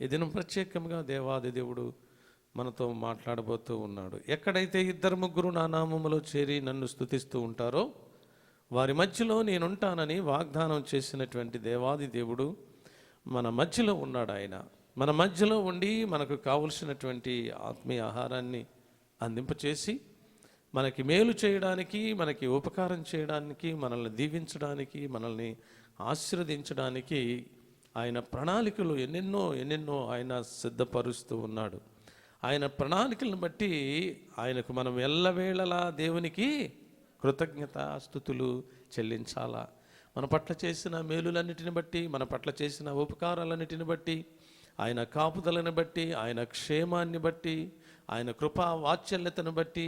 ఈ దినం ప్రత్యేకంగా దేవాది దేవుడు మనతో మాట్లాడబోతూ ఉన్నాడు. ఎక్కడైతే 2-3 నా నామములో చేరి నన్ను స్తుతిస్తూ ఉంటారో వారి మధ్యలో నేనుంటానని వాగ్దానం చేసినటువంటి దేవాది దేవుడు మన మధ్యలో ఉన్నాడు. ఆయన మన మధ్యలో ఉండి మనకు కావలసినటువంటి ఆత్మీయ ఆహారాన్ని అందింపచేసి మనకి మేలు చేయడానికి, మనకి ఉపకారం చేయడానికి, మనల్ని దీవించడానికి, మనల్ని ఆశీర్వదించడానికి ఆయన ప్రణాళికలు ఎన్నెన్నో ఆయన సిద్ధపరుస్తూ ఉన్నాడు. ఆయన ప్రణాళికలను బట్టి ఆయనకు మనం ఎల్లవేళలా దేవునికి కృతజ్ఞతాస్తుతులు చెల్లించాలా. మన పట్ల చేసిన మేలులన్నిటిని బట్టి, మన పట్ల చేసిన ఉపకారాలన్నిటిని బట్టి, ఆయన కాపుదలను బట్టి, ఆయన క్షేమాన్ని బట్టి, ఆయన కృపా వాత్సల్యతను బట్టి,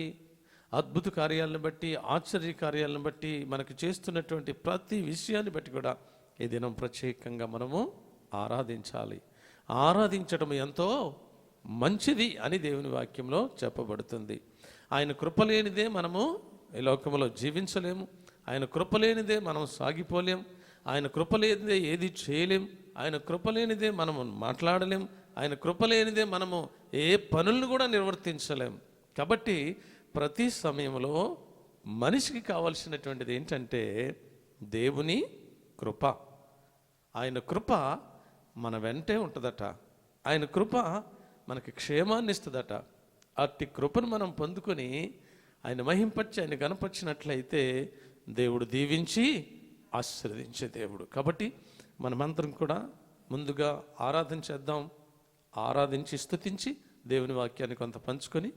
అద్భుత కార్యాలను బట్టి, ఆశ్చర్య కార్యాలను బట్టి, మనకు చేస్తున్నటువంటి ప్రతి విషయాన్ని బట్టి కూడా ఈ దినం ప్రత్యేకంగా మనము ఆరాధించాలి. ఆరాధించడం ఎంతో మంచిది అని దేవుని వాక్యంలో చెప్పబడుతుంది. ఆయన కృపలేనిదే మనము ఈ లోకంలో జీవించలేము. ఆయన కృపలేనిదే మనం సాగిపోలేం. ఆయన కృపలేనిదే ఏది చేయలేం. ఆయన కృపలేనిదే మనము మాట్లాడలేం. ఆయన కృపలేనిదే మనము ఏ పనులను కూడా నిర్వర్తించలేం. కాబట్టి ప్రతి సమయంలో మనిషికి కావాల్సినటువంటిది ఏంటంటే దేవుని కృప. ఆయన కృప మన వెంటే ఉంటుందట. ఆయన కృప మనకి క్షేమాన్ని ఇస్తుందట. అట్టి కృపను మనం పొందుకొని ఆయన మహింపరిచి, ఆయన గణపరిచినట్లయితే దేవుడు దీవించి ఆశీర్వదించే దేవుడు. కాబట్టి మనమందరం కూడా ముందుగా ఆరాధన చేద్దాం. ఆరాధించి స్తుతించి దేవుని వాక్యాన్ని కొంత పంచుకొని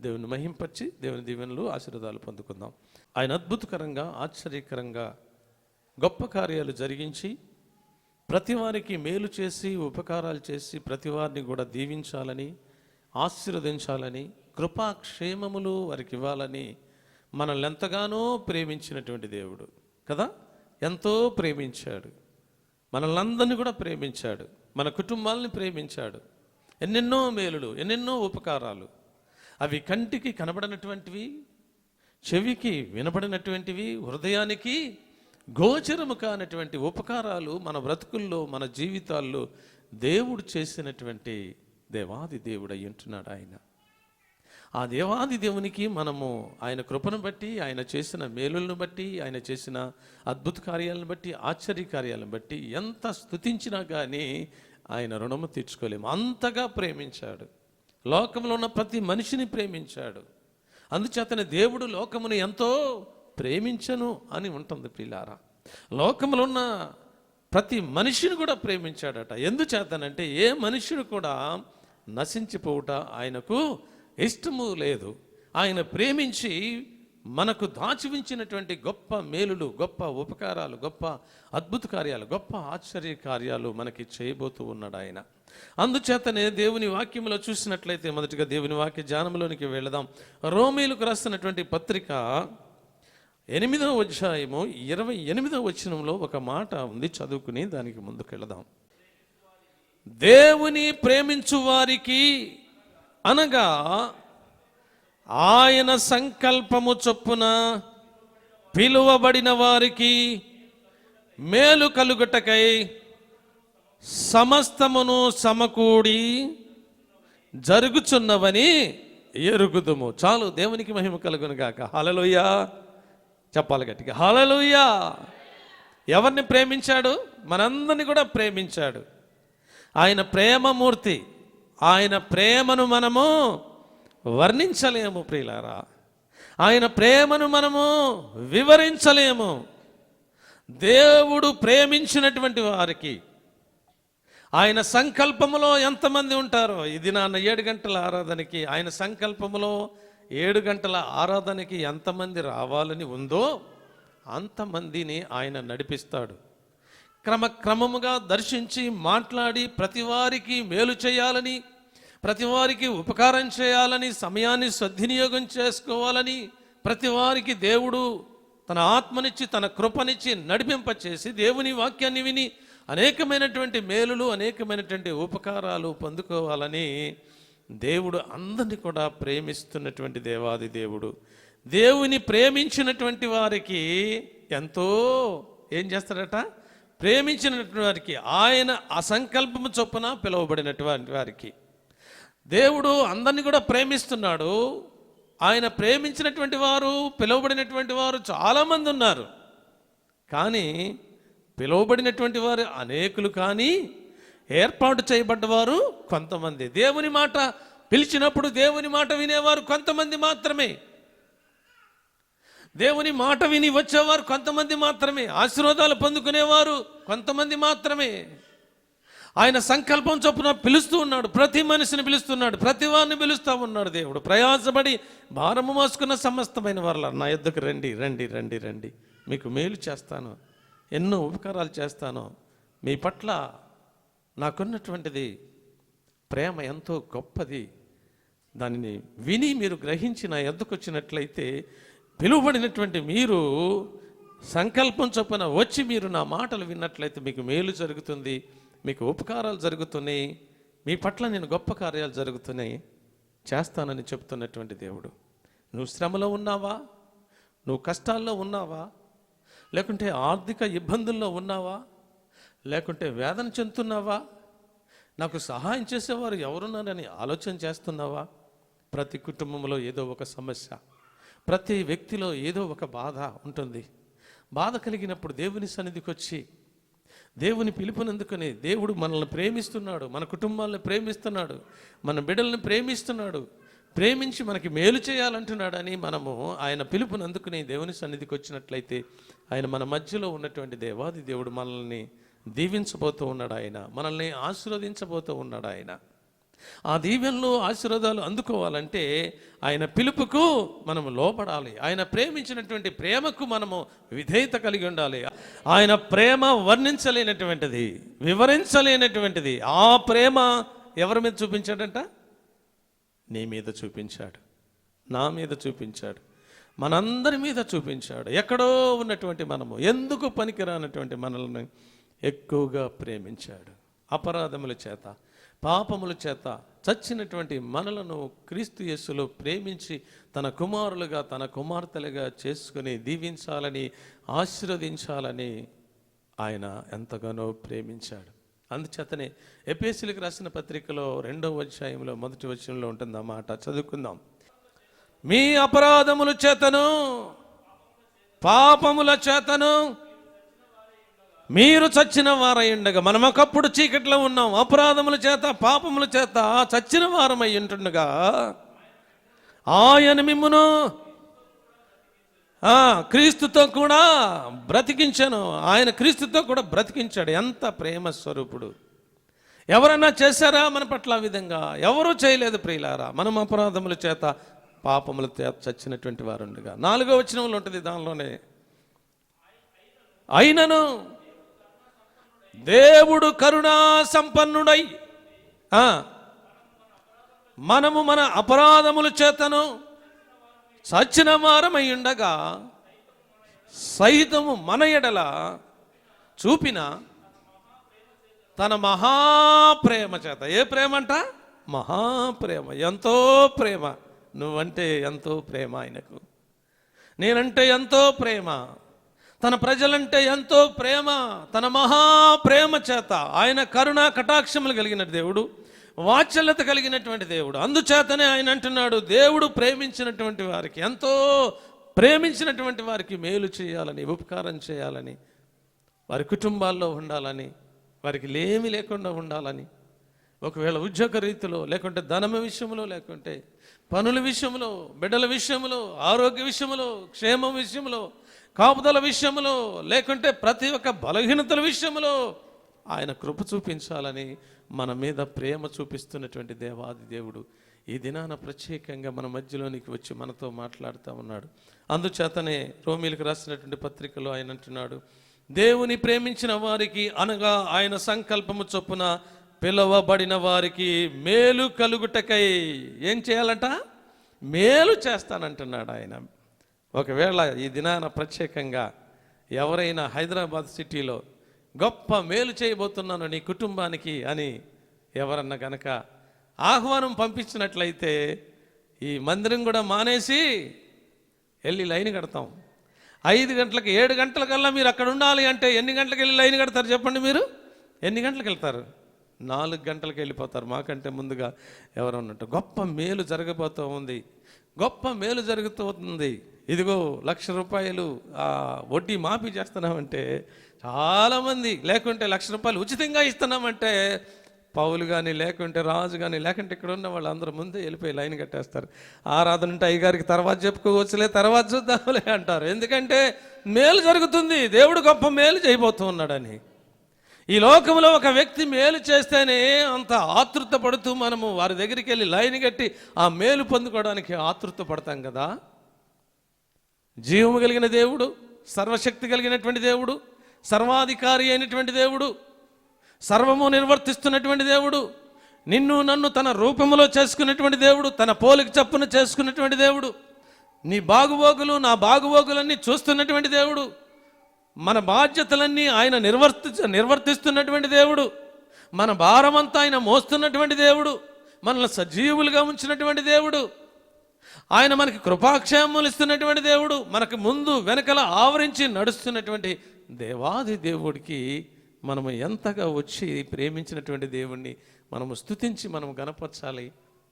దేవుని మహింపరిచి దేవుని దీవెనలు ఆశీర్వాదాలు పొందుకుందాం. ఆయన అద్భుతకరంగా, ఆశ్చర్యకరంగా గొప్ప కార్యాలు జరిగించి ప్రతి వారికి మేలు చేసి, ఉపకారాలు చేసి, ప్రతి వారిని కూడా దీవించాలని, ఆశీర్వదించాలని, కృపాక్షేమములు వారికి ఇవ్వాలని మనల్ని ఎంతగానో ప్రేమించినటువంటి దేవుడు కదా. ఎంతో ప్రేమించాడు. మనల్ని అందరినీ కూడా ప్రేమించాడు. మన కుటుంబాలని ప్రేమించాడు. ఎన్నెన్నో మేలులు, ఎన్నెన్నో ఉపకారాలు, అవి కంటికి కనబడినటువంటివి, చెవికి వినబడినటువంటివి, హృదయానికి గోచరము కానటువంటి ఉపకారాలు మన బ్రతుకుల్లో, మన జీవితాల్లో దేవుడు చేసినటువంటి దేవాది దేవుడు అయి ఉంటున్నాడు ఆయన. ఆ దేవాది దేవునికి మనము ఆయన కృపను బట్టి, ఆయన చేసిన మేలులను బట్టి, ఆయన చేసిన అద్భుత కార్యాలను బట్టి, ఆశ్చర్య కార్యాలను బట్టి ఎంత స్తుతించినా కానీ ఆయన రుణము తీర్చుకోలేము. అంతగా ప్రేమించాడు. లోకంలో ఉన్న ప్రతి మనిషిని ప్రేమించాడు. అందుచేతనే దేవుడు లోకమును ఎంతో ప్రేమించను అని ఉంటుంది ప్రియులారా. లోకంలో ఉన్న ప్రతి మనిషిని కూడా ప్రేమించాడట. ఎందుచేతనంటే ఏ మనుషుడు కూడా నశించిపోవుట ఆయనకు ఇష్టము లేదు. ఆయన ప్రేమించి మనకు దాచి ఉంచినటువంటి గొప్ప మేలులు, గొప్ప ఉపకారాలు, గొప్ప అద్భుత కార్యాలు, గొప్ప ఆశ్చర్య కార్యాలు మనకి చేయబోతూ ఉన్నాడు ఆయన. అందుచేతనే దేవుని వాక్యంలో చూసినట్లయితే మొదటిగా దేవుని వాక్య ధ్యానంలోనికి వెళదాం. రోమీయులకు రాస్తున్నటువంటి పత్రిక 8వ అధ్యాయము 28వ వచనంలో ఒక మాట ఉంది. చదువుకుని దానికి ముందుకు వెళదాం. దేవుని ప్రేమించు వారికి అనగా ఆయన సంకల్పము చొప్పున పిలువబడిన వారికి మేలు కలుగుటకై సమస్తమును సమకూడి జరుగుచున్నవని ఎరుగుదుము. చాలు, దేవునికి మహిమ కలుగును గాక. హల్లెలూయా చెప్పాలి గట్టిగా, హల్లెలూయా. ఎవరిని ప్రేమించాడు? మనందరినీ కూడా ప్రేమించాడు. ఆయన ప్రేమమూర్తి. ఆయన ప్రేమను మనము వర్ణించలేము ప్రియులారా. ఆయన ప్రేమను మనము వివరించలేము. దేవుడు ప్రేమించినటువంటి వారికి ఆయన సంకల్పములో ఎంతమంది ఉంటారో, ఇది నాన్న 7 గంటల ఆరాధనకి, ఆయన సంకల్పములో 7 గంటల ఆరాధనకి ఎంతమంది రావాలని ఉందో అంతమందిని ఆయన నడిపిస్తాడు. క్రమముగా దర్శించి మాట్లాడి ప్రతి వారికి మేలు చేయాలని, ప్రతి వారికి ఉపకారం చేయాలని, సమయాన్ని సద్వినియోగం చేసుకోవాలని, ప్రతి వారికి దేవుడు తన ఆత్మనిచ్చి, తన కృపనిచ్చి నడిపింపచేసి దేవుని వాక్యాన్ని విని అనేకమైనటువంటి మేలులు, అనేకమైనటువంటి ఉపకారాలు పొందుకోవాలని దేవుడు అందరినీ కూడా ప్రేమిస్తున్నటువంటి దేవాది దేవుడు. దేవుని ప్రేమించినటువంటి వారికి ఎంతో ఏం చేస్తాడట? ప్రేమించినటువంటి వారికి, ఆయన అసంకల్పము చొప్పున పిలువబడినటువంటి వారికి. దేవుడు అందరినీ కూడా ప్రేమిస్తున్నాడు. ఆయన ప్రేమించినటువంటి వారు, పిలువబడినటువంటి వారు చాలామంది ఉన్నారు. కానీ పిలువబడినటువంటి వారు అనేకులు, కానీ ఏర్పాటు చేయబడ్డవారు కొంతమంది. దేవుని మాట పిలిచినప్పుడు దేవుని మాట వినేవారు కొంతమంది మాత్రమే. దేవుని మాట విని వచ్చేవారు కొంతమంది మాత్రమే. ఆశీర్వాదాలు పొందుకునేవారు కొంతమంది మాత్రమే. ఆయన సంకల్పం చొప్పున పిలుస్తూ ఉన్నాడు. ప్రతి మనిషిని పిలుస్తున్నాడు, ప్రతి వారిని పిలుస్తూ ఉన్నాడు దేవుడు. ప్రయాసపడి భారము మోసుకున్న సమస్తమైన వారు నా యొద్దకు రండి, రండి, రండి, రండి, మీకు మేలు చేస్తాను, ఎన్నో ఉపకారాలు చేస్తాను. మీ పట్ల నాకున్నటువంటిది ప్రేమ ఎంతో గొప్పది. దానిని విని మీరు గ్రహించి నా యొద్దకు వచ్చినట్లయితే, పిలువబడినటువంటి మీరు సంకల్పం చొప్పున వచ్చి మీరు నా మాటలు విన్నట్లయితే మీకు మేలు జరుగుతుంది, మీకు ఉపకారాలు జరుగుతున్నాయి, మీ పట్ల నేను గొప్ప కార్యాలు జరుగుతున్నాయి, చేస్తానని చెప్తున్నటువంటి దేవుడు. నువ్వు శ్రమలో ఉన్నావా? నువ్వు కష్టాల్లో ఉన్నావా? లేకుంటే ఆర్థిక ఇబ్బందుల్లో ఉన్నావా? లేకుంటే వేదన చెందుతున్నావా? నాకు సహాయం చేసేవారు ఎవరున్నారని ఆలోచన చేస్తున్నావా? ప్రతి కుటుంబంలో ఏదో ఒక సమస్య, ప్రతి వ్యక్తిలో ఏదో ఒక బాధ ఉంటుంది. బాధ కలిగినప్పుడు దేవుని సన్నిధికి వచ్చి దేవుని పిలుపునందుకుని, దేవుడు మనల్ని ప్రేమిస్తున్నాడు, మన కుటుంబాలను ప్రేమిస్తున్నాడు, మన బిడ్డలను ప్రేమిస్తున్నాడు, ప్రేమించి మనకి మేలు చేయాలంటున్నాడని మనము ఆయన పిలుపునందుకుని దేవుని సన్నిధికి వచ్చినట్లయితే, ఆయన మన మధ్యలో ఉన్నటువంటి దేవాది దేవుడు మనల్ని దీవించబోతూ ఉన్నాడు. ఆయన మనల్ని ఆశీర్వదించబోతూ ఉన్నాడు. ఆయన ఆ దీవెనలు, ఆశీర్వాదాలు అందుకోవాలంటే ఆయన పిలుపుకు మనము లోపడాలి. ఆయన ప్రేమించినటువంటి ప్రేమకు మనము విధేయత కలిగి ఉండాలి. ఆయన ప్రేమ వర్ణించలేనటువంటిది, వివరించలేనటువంటిది. ఆ ప్రేమ ఎవరి మీద చూపించాడంట? నీ మీద చూపించాడు, నా మీద చూపించాడు, మనందరి మీద చూపించాడు. ఎక్కడో ఉన్నటువంటి మనము, ఎందుకు పనికిరానటువంటి మనల్ని ఎక్కువగా ప్రేమించాడు. అపరాధముల చేత, పాపముల చేత చచ్చినటువంటి మనలను క్రీస్తు యేసులో ప్రేమించి తన కుమారులుగా, తన కుమార్తెలుగా చేసుకుని దీవించాలని, ఆశీర్వదించాలని ఆయన ఎంతగానో ప్రేమించాడు. అందుచేతనే ఎఫెసీయులకు రాసిన పత్రికలో 2వ అధ్యాయంలో 1వ వచనంలో ఉంటుంది ఆ మాట. చదువుకుందాం. మీ అపరాధముల చేతను, పాపముల చేతను మీరు చచ్చిన వారై ఉండగా, మనం ఒకప్పుడు చీకట్లో ఉన్నాం, అపరాధముల చేత, పాపముల చేత చచ్చిన వారమై ఉంటుండగా, ఆయన మిమ్మును క్రీస్తుతో కూడా బ్రతికించాను. ఆయన క్రీస్తుతో కూడా బ్రతికించాడు. ఎంత ప్రేమ స్వరూపుడు! ఎవరన్నా చేశారా మన పట్ల ఆ విధంగా? ఎవరూ చేయలేదు ప్రియులారా. మనం అపరాధముల చేత, పాపముల చేత చచ్చినటువంటి వారు ఉండగా. 4వ వచనంలో ఉంటుంది, దానిలోనే అయినను దేవుడు కరుణా సంపన్నుడై మనము మన అపరాధముల చేతను చచ్చిన వారమై ఉండగా సైతము మన ఎడల చూపిన తన మహాప్రేమ చేత. ఏ ప్రేమ అంట? మహాప్రేమ. ఎంతో ప్రేమ. నువ్వంటే ఎంతో ప్రేమ ఆయనకు, నేనంటే ఎంతో ప్రేమ, తన ప్రజలంటే ఎంతో ప్రేమ. తన మహాప్రేమ చేత ఆయన కరుణ కటాక్షములు కలిగిన దేవుడు, వాత్సల్యత కలిగినటువంటి దేవుడు. అందుచేతనే ఆయన అంటున్నాడు, దేవుడు ప్రేమించినటువంటి వారికి, ఎంతో ప్రేమించినటువంటి వారికి మేలు చేయాలని, ఉపకారం చేయాలని, వారి కుటుంబాల్లో ఉండాలని, వారికి లేమి లేకుండా ఉండాలని. ఒకవేళ ఉద్యోగ రీతిలో, లేకుంటే ధనమ విషయంలో, లేకుంటే పనుల విషయంలో, బిడ్డల విషయంలో, ఆరోగ్య విషయంలో, క్షేమం విషయంలో, కాపుదల విషయంలో, లేకుంటే ప్రతి ఒక్క బలహీనతల విషయంలో ఆయన కృప చూపించాలని మన మీద ప్రేమ చూపిస్తున్నటువంటి దేవాది దేవుడు ఈ దినాన ప్రత్యేకంగా మన మధ్యలోనికి వచ్చి మనతో మాట్లాడుతూ ఉన్నాడు. అందుచేతనే రోమీలకు రాసినటువంటి పత్రికలో ఆయన అంటున్నాడు, దేవుని ప్రేమించిన వారికి, అనగా ఆయన సంకల్పము చొప్పున పిలువబడిన వారికి మేలు కలుగుటకై ఏం చేయాలంట? మేలు చేస్తానంటున్నాడు ఆయన. ఒకవేళ ఈ దినాన ప్రత్యేకంగా ఎవరైనా హైదరాబాద్ సిటీలో గొప్ప మేలు చేయబోతున్నాను నీ కుటుంబానికి అని ఎవరన్నా గనక ఆహ్వానం పంపించినట్లయితే ఈ మందిరం కూడా మానేసి వెళ్ళి లైన్ కడతాం. 5 గంటలకు 7 గంటలకల్లా మీరు అక్కడ ఉండాలి అంటే ఎన్ని గంటలకు వెళ్ళి లైన్ కడతారు చెప్పండి? మీరు ఎన్ని గంటలకు వెళ్తారు? 4 గంటలకు వెళ్ళిపోతారు. మాకంటే ముందుగా ఎవరు ఉన్నట్టు. గొప్ప మేలు జరగబోతూ ఉంది, గొప్ప మేలు జరుగుతుంది. ఇదిగో ₹1,00,000 వడ్డీ మాఫీ చేస్తున్నామంటే చాలామంది, లేకుంటే ₹1,00,000 ఉచితంగా ఇస్తున్నామంటే పౌలు కానీ, లేకుంటే రాజు కానీ, లేకుంటే ఇక్కడ ఉన్న వాళ్ళందరూ ముందే వెళ్ళిపోయి లైన్ కట్టేస్తారు. ఆరాధన ఉంటే అయ్యగారికి తర్వాత చెప్పుకోవచ్చులే, తర్వాత చూద్దాంలే అంటారు. ఎందుకంటే మేలు జరుగుతుంది, దేవుడు గొప్ప మేలు చేయబోతూ ఉన్నాడని. ఈ లోకంలో ఒక వ్యక్తి మేలు చేస్తేనే అంత ఆతృత పడుతూ మనము వారి దగ్గరికి వెళ్ళి లైన్ కట్టి ఆ మేలు పొందుకోవడానికి ఆతృత పడతాం కదా. జీవము కలిగిన దేవుడు, సర్వశక్తి కలిగినటువంటి దేవుడు, సర్వాధికారి అయినటువంటి దేవుడు, సర్వము నిర్వర్తిస్తున్నటువంటి దేవుడు, నిన్ను నన్ను తన రూపములో చేసుకున్నటువంటి దేవుడు, తన పోలిక చప్పున చేసుకున్నటువంటి దేవుడు, నీ బాగుబోగులు నా బాగుబోగులన్నీ చూస్తున్నటువంటి దేవుడు, మన బాధ్యతలన్నీ ఆయన నిర్వర్తిస్తున్నటువంటి దేవుడు, మన భారమంతా ఆయన మోస్తున్నటువంటి దేవుడు, మనల్ని సజీవులుగా ఉంచినటువంటి దేవుడు, ఆయన మనకి కృపాక్షేమములు ఇస్తున్నటువంటి దేవుడు, మనకు ముందు వెనకల ఆవరించి నడుస్తున్నటువంటి దేవాది దేవుడికి మనము ఎంతగా వచ్చి ప్రేమించినటువంటి దేవుణ్ణి మనము స్తుతించి మనము గణపరచాలి,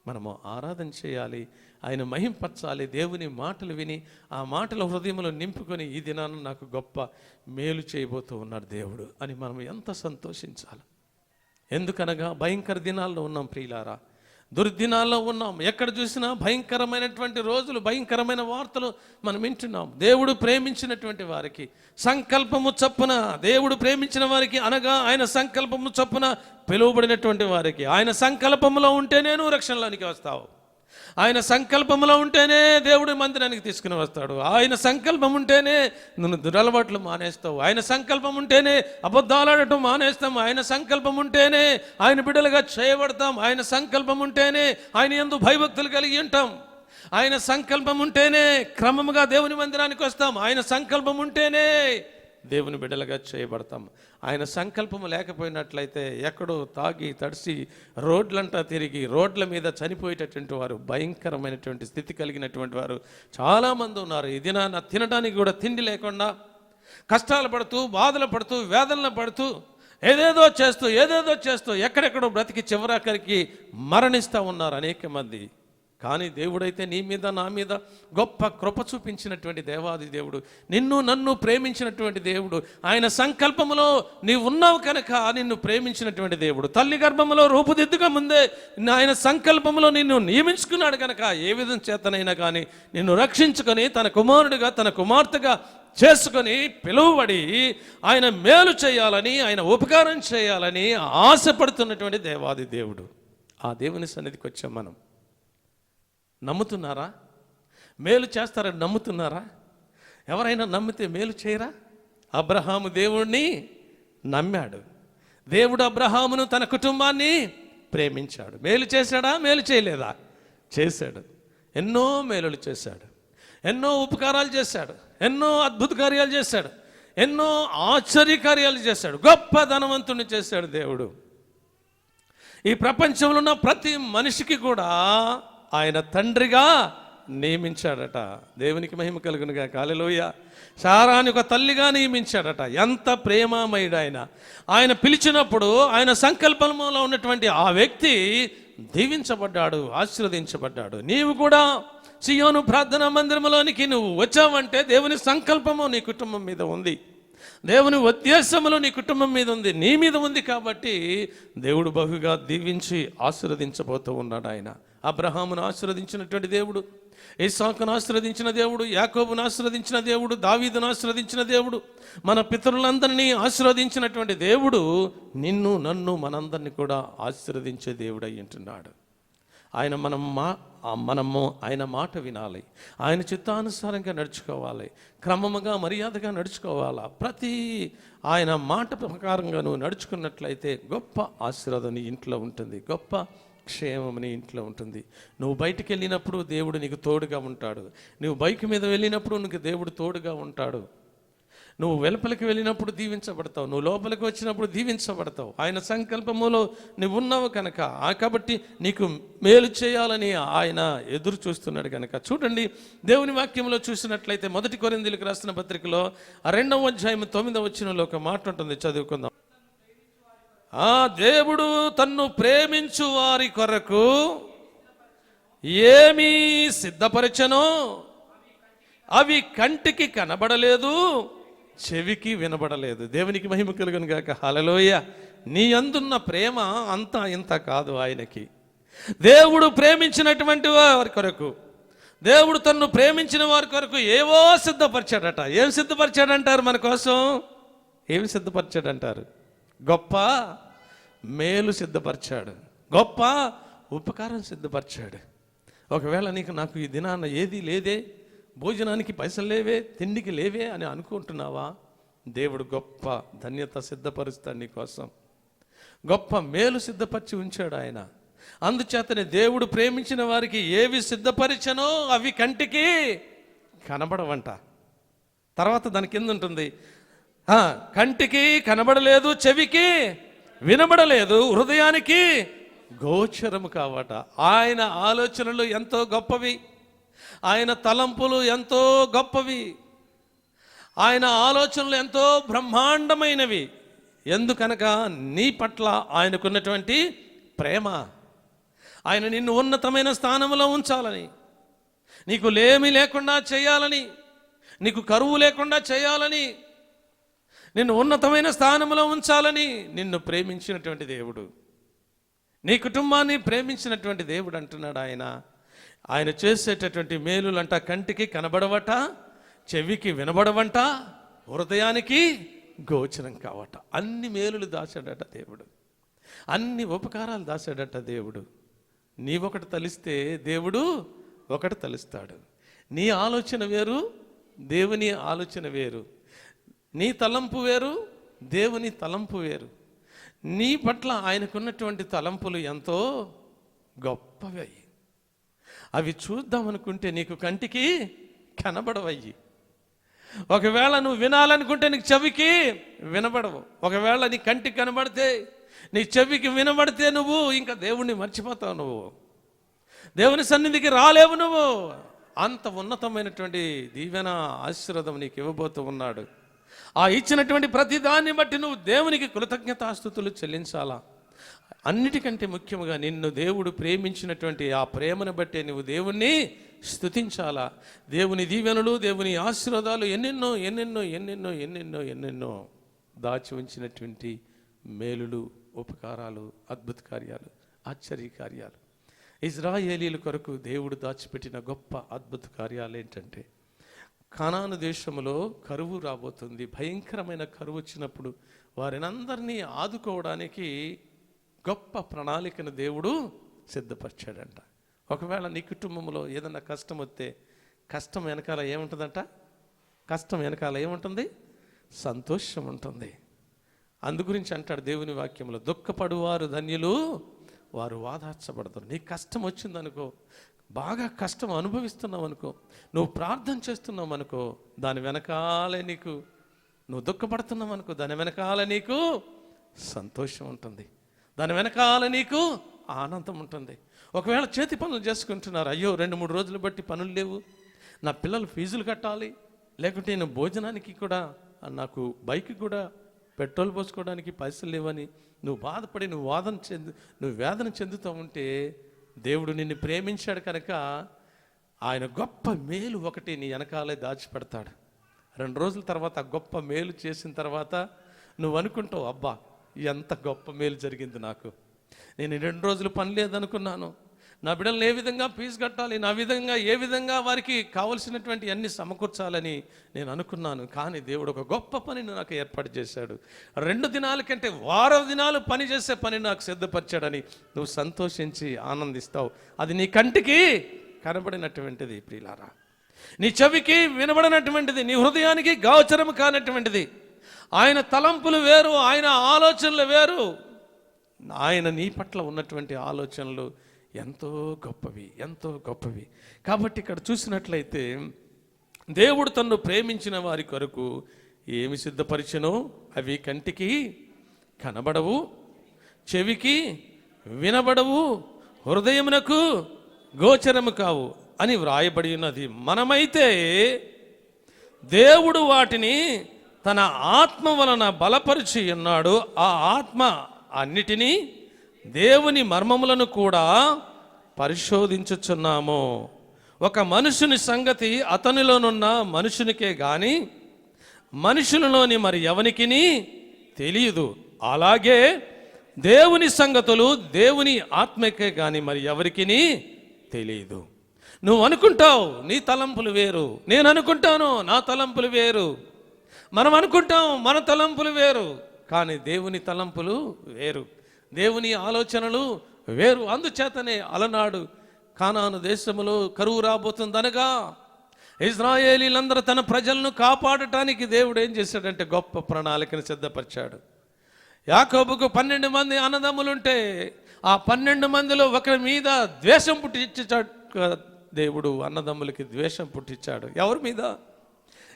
మనము ఆరాధన చేయాలి, ఆయన మహింపరచాలి. దేవుని మాటలు విని ఆ మాటల హృదయంలో నింపుకొని ఈ దినాన్ని నాకు గొప్ప మేలు చేయబోతూ ఉన్నాడు దేవుడు అని మనం ఎంత సంతోషించాలి. ఎందుకనగా భయంకర దినాల్లో ఉన్నాం ప్రియులారా, దుర్దినాల్లో ఉన్నాం. ఎక్కడ చూసినా భయంకరమైనటువంటి రోజులు, భయంకరమైన వార్తలు మనం వింటున్నాం. దేవుడు ప్రేమించినటువంటి వారికి సంకల్పము చొప్పున, దేవుడు ప్రేమించిన వారికి అనగా ఆయన సంకల్పము చొప్పున పిలువబడినటువంటి వారికి, ఆయన సంకల్పములో ఉంటేనే నువ్వు రక్షణలోనికి వస్తావు. ఆయన సంకల్పంలో ఉంటేనే దేవుడి మందిరానికి తీసుకుని వస్తాడు. ఆయన సంకల్పం ఉంటేనే నువ్వు దురలవాట్లు మానేస్తావు. ఆయన సంకల్పం ఉంటేనే అబద్ధాలాడటం మానేస్తాం. ఆయన సంకల్పం ఉంటేనే ఆయన బిడ్డలుగా చేయబడతాం. ఆయన సంకల్పం ఉంటేనే ఆయన యందు భయభక్తులు కలిగి ఉంటాం. ఆయన సంకల్పం ఉంటేనే క్రమముగా దేవుని మందిరానికి వస్తాం. ఆయన సంకల్పం ఉంటేనే దేవుని బిడ్డలుగా చేయబడతాం. ఆయన సంకల్పం లేకపోయినట్లయితే ఎక్కడో తాగి తడిసి రోడ్లంటా తిరిగి రోడ్ల మీద చనిపోయేటటువంటి వారు, భయంకరమైనటువంటి స్థితి కలిగినటువంటి వారు చాలామంది ఉన్నారు. ఈ దినాన తినడానికి కూడా తిండి లేకుండా కష్టాలు పడుతూ, బాధలు పడుతూ, వేదనలు పడుతూ, ఏదేదో చేస్తూ ఎక్కడెక్కడో బ్రతికి చివరాఖరికి మరణిస్తూ ఉన్నారు అనేక మంది. కానీ దేవుడైతే నీ మీద నా మీద గొప్ప కృప చూపించినటువంటి దేవాది దేవుడు, నిన్ను నన్ను ప్రేమించినటువంటి దేవుడు, ఆయన సంకల్పములో నీవు ఉన్నావు కనుక నిన్ను ప్రేమించినటువంటి దేవుడు, తల్లి గర్భములో రూపుదిద్దుగా ముందే ఆయన సంకల్పములో నిన్ను నియమించుకున్నాడు కనుక ఏ విధం చేతనైనా కానీ నిన్ను రక్షించుకొని తన కుమారుడిగా తన కుమార్తెగా చేసుకొని పిలువబడి ఆయన మేలు చేయాలని, ఆయన ఉపకారం చేయాలని ఆశపడుతున్నటువంటి దేవాది దేవుడు. ఆ దేవుని సన్నిధికి వచ్చాం మనం. నమ్ముతున్నారా? మేలు చేస్తారని నమ్ముతున్నారా? ఎవరైనా నమ్మితే మేలు చేయరా? అబ్రహాము దేవుణ్ణి నమ్మాడు. దేవుడు అబ్రహామును తన కుటుంబాన్ని ప్రేమించాడు. మేలు చేశాడా? మేలు చేయలేదా? చేశాడు. ఎన్నో మేలులు చేశాడు, ఎన్నో ఉపకారాలు చేశాడు, ఎన్నో అద్భుత కార్యాలు చేశాడు, ఎన్నో ఆశ్చర్య కార్యాలు చేశాడు, గొప్ప ధనవంతుని చేశాడు దేవుడు. ఈ ప్రపంచంలో ఉన్న ప్రతి మనిషికి కూడా ఆయన తండ్రిగా నియమించాడట. దేవునికి మహిమ కలుగునుగా. హల్లెలూయా. శారాని ఒక తల్లిగా నియమించాడట. ఎంత ప్రేమమయుడు ఆయన. ఆయన పిలిచినప్పుడు ఆయన సంకల్పంలో ఉన్నటువంటి ఆ వ్యక్తి దీవించబడ్డాడు, ఆశీర్వదించబడ్డాడు. నీవు కూడా సియోను ప్రార్థనా మందిరంలోనికి నువ్వు వచ్చావంటే దేవుని సంకల్పము నీ కుటుంబం మీద ఉంది, దేవుని ఉద్దేశములు నీ కుటుంబం మీద ఉంది, నీ మీద ఉంది. కాబట్టి దేవుడు బహుగా దీవించి ఆశీర్వదించబోతూ ఉన్నాడు. ఆయన అబ్రహామును ఆశీర్వదించినటువంటి దేవుడు, ఇస్సాకును ఆశీర్వదించిన దేవుడు, యాకోబును ఆశీర్వదించిన దేవుడు, దావీదును ఆశీర్వదించిన దేవుడు, మన పితరులందరినీ ఆశీర్వదించినటువంటి దేవుడు నిన్ను నన్ను మనందరినీ కూడా ఆశీర్వదించే దేవుడు అయి ఉంటున్నాడు. మనము ఆయన మాట వినాలి, ఆయన చిత్తానుసారంగా నడుచుకోవాలి, క్రమముగా మర్యాదగా నడుచుకోవాలా. ప్రతి ఆయన మాట ప్రకారంగా నువ్వు నడుచుకున్నట్లయితే గొప్ప ఆశీర్వాదం నీ ఇంట్లో ఉంటుంది, గొప్ప క్షేమం నీ ఇంట్లో ఉంటుంది. నువ్వు బయటికి వెళ్ళినప్పుడు దేవుడు నీకు తోడుగా ఉంటాడు. నువ్వు బైక్ మీద వెళ్ళినప్పుడు నీకు దేవుడు తోడుగా ఉంటాడు. నువ్వు వెలుపలికి వెళ్ళినప్పుడు దీవించబడతావు, నువ్వు లోపలికి వచ్చినప్పుడు దీవించబడతావు. ఆయన సంకల్పములో నువ్వు ఉన్నావు కనుక, కాబట్టి నీకు మేలు చేయాలని ఆయన ఎదురు చూస్తున్నాడు కనుక. చూడండి, దేవుని వాక్యంలో చూసినట్లయితే 1 కొరింథీయులకు రాసిన పత్రికలో 2వ అధ్యాయం 9వ వచనంలో ఒక మాట ఉంటుంది, చదువుకుందాం. దేవుడు తన్ను ప్రేమించు వారి కొరకు ఏమీ సిద్ధపరచనో అవి కంటికి కనబడలేదు, చెవికి వినబడలేదు. దేవునికి మహిమ కలుగును గాక. హల్లెలూయ. నీ అందున్న ప్రేమ అంతా ఇంత కాదు. ఆయనకి దేవుడు ప్రేమించినటువంటి వారి కొరకు, దేవుడు తన్ను ప్రేమించిన వారి కొరకు ఏవో సిద్ధపరిచాడట. ఏం సిద్ధపరిచాడంటారు మన కోసం? ఏమి సిద్ధపరిచాడంటారు? గొప్ప మేలు సిద్ధపరిచాడు, గొప్ప ఉపకారం సిద్ధపరిచాడు. ఒకవేళ నాకు ఈ దినాన ఏది లేదే, భోజనానికి పైసలు లేవే, తిండికి లేవే అని అనుకుంటున్నావా? దేవుడు గొప్ప ధన్యత సిద్ధపరుస్తాడు నీకోసం. గొప్ప మేలు సిద్ధపరిచి ఉంచాడు ఆయన. అందుచేతనే దేవుడు ప్రేమించిన వారికి ఏవి సిద్ధపరిచనో అవి కంటికి కనబడవంట. తర్వాత దాని కింద ఉంటుంది, కంటికి కనబడలేదు, చెవికి వినబడలేదు, హృదయానికి గోచరము కావట. ఆయన ఆలోచనలు ఎంతో గొప్పవి, ఆయన తలంపులు ఎంతో గొప్పవి, ఆయన ఆలోచనలు ఎంతో బ్రహ్మాండమైనవి. ఎందుకనగా నీ పట్ల ఆయనకున్నటువంటి ప్రేమ. ఆయన నిన్ను ఉన్నతమైన స్థానంలో ఉంచాలని, నీకు లేమి లేకుండా చేయాలని, నీకు కరువు లేకుండా చేయాలని, నిన్ను ఉన్నతమైన స్థానంలో ఉంచాలని నిన్ను ప్రేమించినటువంటి దేవుడు, నీ కుటుంబాన్ని ప్రేమించినటువంటి దేవుడు అంటున్నాడు. ఆయన చేసేటటువంటి మేలులంట కంటికి కనబడవట, చెవికి వినబడవంట, హృదయానికి గోచరం కావట. అన్ని మేలులు దాచాడట దేవుడు, అన్ని ఉపకారాలు దాచాడట దేవుడు. నీవొకటి తలిస్తే దేవుడు ఒకటి తలుస్తాడు. నీ ఆలోచన వేరు, దేవుని ఆలోచన వేరు. నీ తలంపు వేరు, దేవుని తలంపు వేరు. నీ పట్ల ఆయనకున్నటువంటి తలంపులు ఎంతో గొప్పవి. అవి చూద్దామనుకుంటే నీకు కంటికి కనబడవయ్యి. ఒకవేళ నువ్వు వినాలనుకుంటే నీకు చెవికి వినబడవు. ఒకవేళ నీ కంటికి కనబడితే, నీ చెవికి వినబడితే నువ్వు ఇంకా దేవుణ్ణి మర్చిపోతావు, నువ్వు దేవుని సన్నిధికి రాలేవు. నువ్వు అంత ఉన్నతమైనటువంటి దీవెన ఆశీర్వాదం నీకు ఇవ్వబోతూ ఉన్నాడు. ఆ ఇచ్చినటువంటి ప్రతి దాన్ని బట్టి నువ్వు దేవునికి కృతజ్ఞతాస్తుతులు చెల్లించాలా. అన్నిటికంటే ముఖ్యంగా నిన్ను దేవుడు ప్రేమించినటువంటి ఆ ప్రేమను బట్టే నువ్వు దేవుణ్ణి స్తుతించాలా. దేవుని దీవెనలు, దేవుని ఆశీర్వాదాలు ఎన్నెన్నో ఎన్నెన్నో ఎన్నెన్నో ఎన్నెన్నో ఎన్నెన్నో దాచి ఉంచినటువంటి మేలులు, ఉపకారాలు, అద్భుత కార్యాలు, ఆశ్చర్య కార్యాలు. ఇజ్రాయేలీల కొరకు దేవుడు దాచిపెట్టిన గొప్ప అద్భుత కార్యాలు ఏంటంటే, కానాను దేశంలో కరువు రాబోతుంది. భయంకరమైన కరువు వచ్చినప్పుడు వారినందరినీ ఆదుకోవడానికి గొప్ప ప్రణాళికను దేవుడు సిద్ధపరిచాడంట. ఒకవేళ నీ కుటుంబంలో ఏదన్నా కష్టం వస్తే, కష్టం వెనకాల ఏముంటుందంట? కష్టం వెనకాల ఏముంటుంది? సంతోషం ఉంటుంది. అందుగురించి అంటాడు దేవుని వాక్యంలో, దుఃఖపడువారు ధన్యులు, వారు వాదార్చబడతారు. నీ కష్టం వచ్చిందనుకో, బాగా కష్టం అనుభవిస్తున్నావు అనుకో, నువ్వు ప్రార్థన చేస్తున్నావు అనుకో, దాని వెనకాలే నీకు, నువ్వు దుఃఖపడుతున్నావు అనుకో, దాని వెనకాల నీకు సంతోషం ఉంటుంది, దాని వెనకాల నీకు ఆనందం ఉంటుంది. ఒకవేళ చేతి పనులు చేసుకుంటున్నారు, అయ్యో 2-3 రోజులు బట్టి పనులు లేవు, నా పిల్లలు ఫీజులు కట్టాలి, లేకుంటే నేను భోజనానికి కూడా, నాకు బైక్ కూడా పెట్రోల్ పోసుకోవడానికి పైసలు లేవని నువ్వు బాధపడి నువ్వు వేదన చెందుతూ ఉంటే, దేవుడు నిన్ను ప్రేమించాడు కనుక ఆయన గొప్ప మేలు ఒకటి నీ వెనకాలే దాచిపెడతాడు. 2 రోజుల తర్వాత గొప్ప మేలు చేసిన తర్వాత నువ్వు అనుకుంటావు, అబ్బా ఎంత గొప్ప మేలు జరిగింది నాకు, నేను 2 రోజులు పని లేదనుకున్నాను, నా బిడ్డలను ఏ విధంగా ఫీజు కట్టాలి, ఏ విధంగా వారికి కావలసినటువంటి అన్ని సమకూర్చాలని నేను అనుకున్నాను. కానీ దేవుడు ఒక గొప్ప పనిని నాకు ఏర్పాటు చేశాడు. 2 దినాల కంటే 10 దినాలు పని చేసే పని నాకు సిద్ధపరిచాడని నువ్వు సంతోషించి ఆనందిస్తావు. అది నీ కంటికి కనబడినటువంటిది ప్రియులారా, నీ చెవికి వినబడినటువంటిది, నీ హృదయానికి గోచరం కానటువంటిది. ఆయన తలంపులు వేరు, ఆయన ఆలోచనలు వేరు. ఆయన నీ పట్ల ఉన్నటువంటి ఆలోచనలు ఎంతో గొప్పవి, ఎంతో గొప్పవి. కాబట్టి ఇక్కడ చూసినట్లయితే దేవుడు తన్ను ప్రేమించిన వారి కొరకు ఏమి సిద్ధపరిచెనో అవి కంటికి కనబడవు, చెవికి వినబడవు, హృదయమునకు గోచరము కావు అని వ్రాయబడి ఉన్నది. మనమైతే దేవుడు వాటిని తన ఆత్మ వలన బలపరిచి ఉన్నాడు. ఆ ఆత్మ అన్నిటినీ దేవుని మర్మములను కూడా పరిశోధించుచున్నాము. ఒక మనుషుని సంగతి అతనిలోనున్న మనుషునికే గాని మనుషులలోని మరి ఎవనికిని తెలియదు. అలాగే దేవుని సంగతులు దేవుని ఆత్మకే గాని మరి ఎవరికిని తెలియదు. నువ్వు అనుకుంటావు నీ తలంపులు వేరు, నేను అనుకుంటాను నా తలంపులు వేరు, మనం అనుకుంటాం మన తలంపులు వేరు, కానీ దేవుని తలంపులు వేరు, దేవుని ఆలోచనలు వేరు. అందుచేతనే అలనాడు కానాను దేశములో కరువు రాబోతుందనగా ఇజ్రాయేలీలందరూ తన ప్రజలను కాపాడటానికి దేవుడు ఏం చేశాడంటే గొప్ప ప్రణాళికను సిద్ధపరిచాడు. యాకోబుకు 12 మంది అన్నదమ్ములుంటే ఆ 12 మందిలో ఒకరి మీద ద్వేషం పుట్టించాడు దేవుడు. అన్నదమ్ములకి ద్వేషం పుట్టించాడు. ఎవరి మీద?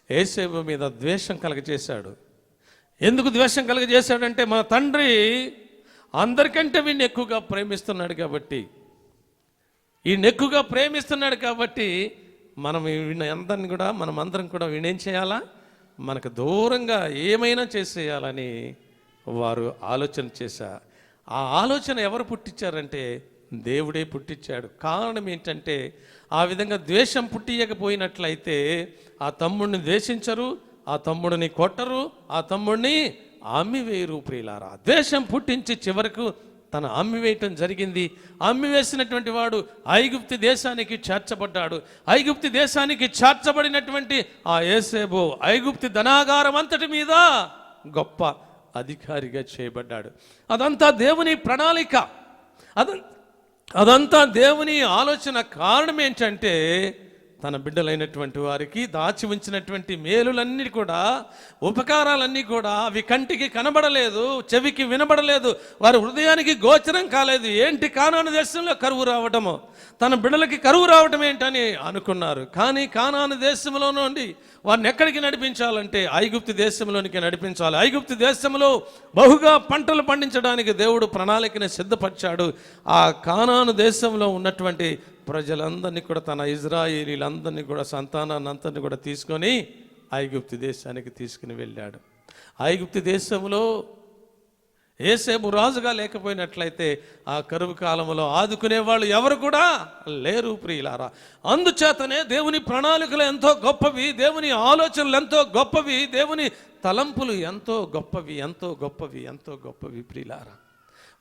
యేసేపు మీద ద్వేషం కలగజేశాడు. ఎందుకు ద్వేషం కలగజేశాడంటే మన తండ్రి అందరికంటే వీడిని ఎక్కువగా ప్రేమిస్తున్నాడు కాబట్టి, వీడిని ఎక్కువగా ప్రేమిస్తున్నాడు కాబట్టి మనం అందరిని కూడా అందరం కూడా వీణేం చేయాలా, మనకు దూరంగా ఏమైనా చేసేయాలని వారు ఆలోచన చేశారు. ఆ ఆలోచన ఎవరు పుట్టించారంటే దేవుడే పుట్టించాడు. కారణం ఏంటంటే ఆ విధంగా ద్వేషం పుట్టియకపోయినట్లయితే ఆ తమ్ముడిని ద్వేషించరు, ఆ తమ్ముడిని కొట్టరు, ఆ తమ్ముడిని అమ్మివేయరు. ప్రియులారా, ద్వేషం పుట్టించి చివరకు తన అమ్మివేయటం జరిగింది. అమ్మివేసినటువంటి వాడు ఐగుప్తు దేశానికి చేర్చబడ్డాడు. ఐగుప్తు దేశానికి చేర్చబడినటువంటి ఆ యోసేపు ఐగుప్తు ధనాగారం అంతటి మీద గొప్ప అధికారిగా చేయబడ్డాడు. అదంతా దేవుని ప్రణాళిక, అదంతా దేవుని ఆలోచన. కారణం ఏంటంటే తన బిడ్డలైనటువంటి వారికి దాచి ఉంచినటువంటి మేలులన్నీ కూడా, ఉపకారాలన్నీ కూడా అవి కంటికి కనబడలేదు, చెవికి వినబడలేదు, వారి హృదయానికి గోచరం కాలేదు. ఏంటి? కానాను దేశంలో కరువు రావటము, తన బిడ్డలకి కరువు రావటం ఏంటని అనుకున్నారు. కానీ కానాను దేశంలో నుండి వారిని ఎక్కడికి నడిపించాలంటే ఐగుప్తు దేశంలోనికి నడిపించాలి. ఐగుప్తు దేశంలో బహుగా పంటలు పండించడానికి దేవుడు ప్రణాళికని సిద్ధపరిచాడు. ఆ కానాను దేశంలో ఉన్నటువంటి ప్రజలందరినీ కూడా, తన ఇజ్రాయేలీలందరినీ కూడా, సంతానాన్ని అంతరినీ కూడా తీసుకొని ఐగుప్తు దేశానికి తీసుకుని వెళ్ళాడు. ఐగుప్తు దేశంలో యోసేపు రాజుగా లేకపోయినట్లయితే ఆ కరువు కాలంలో ఆదుకునే వాళ్ళు ఎవరు కూడా లేరు. ప్రియులారా, అందుచేతనే దేవుని ప్రణాళికలు ఎంతో గొప్పవి, దేవుని ఆలోచనలు ఎంతో గొప్పవి, దేవుని తలంపులు ఎంతో గొప్పవి, ఎంతో గొప్పవి, ఎంతో గొప్పవి. ప్రియులారా,